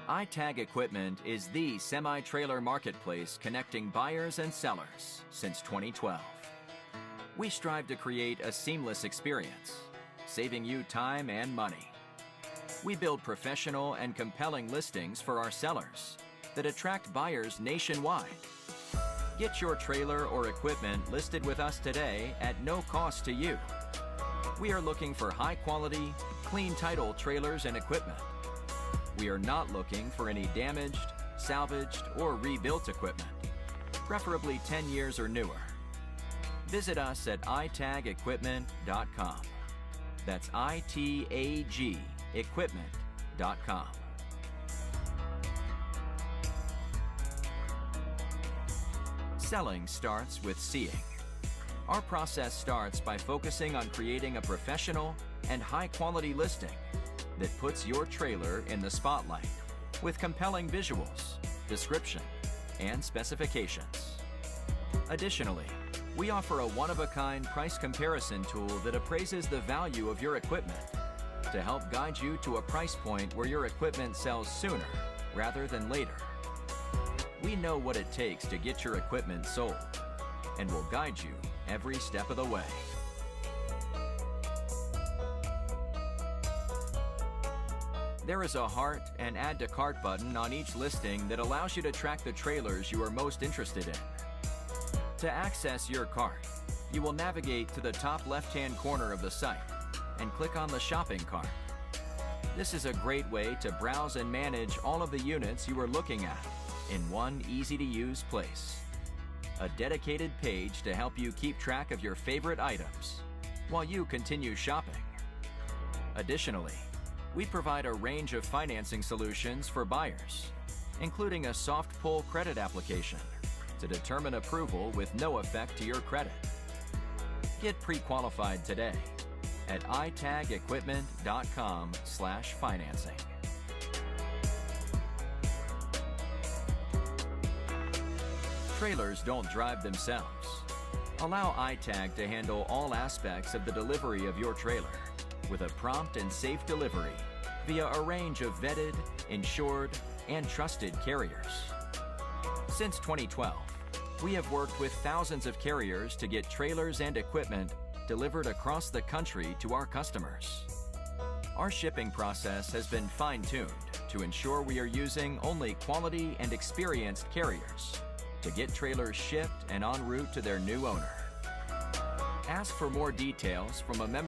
iTag Equipment is the semi-trailer marketplace connecting buyers and sellers since 2012. We strive to create a seamless experience, saving you time and money. We build professional and compelling listings for our sellers that attract buyers nationwide. Get your trailer or equipment listed with us today at no cost to you. We are looking for high-quality, clean title trailers and equipment. We are not looking for any damaged, salvaged, or rebuilt equipment, preferably 10 years or newer. Visit us at itagequipment.com. That's ITAG equipment.com. Selling starts with seeing. Our process starts by focusing on creating a professional and high-quality listing that puts your trailer in the spotlight with compelling visuals, description, and specifications. Additionally, we offer a one-of-a-kind price comparison tool that appraises the value of your equipment to help guide you to a price point where your equipment sells sooner rather than later. We know what it takes to get your equipment sold and will guide you every step of the way. There is a heart and add to cart button on each listing that allows you to track the trailers you are most interested in. To access your cart, you will navigate to the top left-hand corner of the site and click on the shopping cart. This is a great way to browse and manage all of the units you are looking at in one easy-to-use place. A dedicated page to help you keep track of your favorite items while you continue shopping. Additionally, we provide a range of financing solutions for buyers, including a soft pull credit application to determine approval with no effect to your credit. Get pre-qualified today at itagequipment.com/financing. Trailers don't drive themselves. Allow iTag to handle all aspects of the delivery of your trailer with a prompt and safe delivery via a range of vetted, insured, and trusted carriers. Since 2012, we have worked with thousands of carriers to get trailers and equipment delivered across the country to our customers. Our shipping process has been fine-tuned to ensure we are using only quality and experienced carriers to get trailers shipped and en route to their new owner. Ask for more details from a member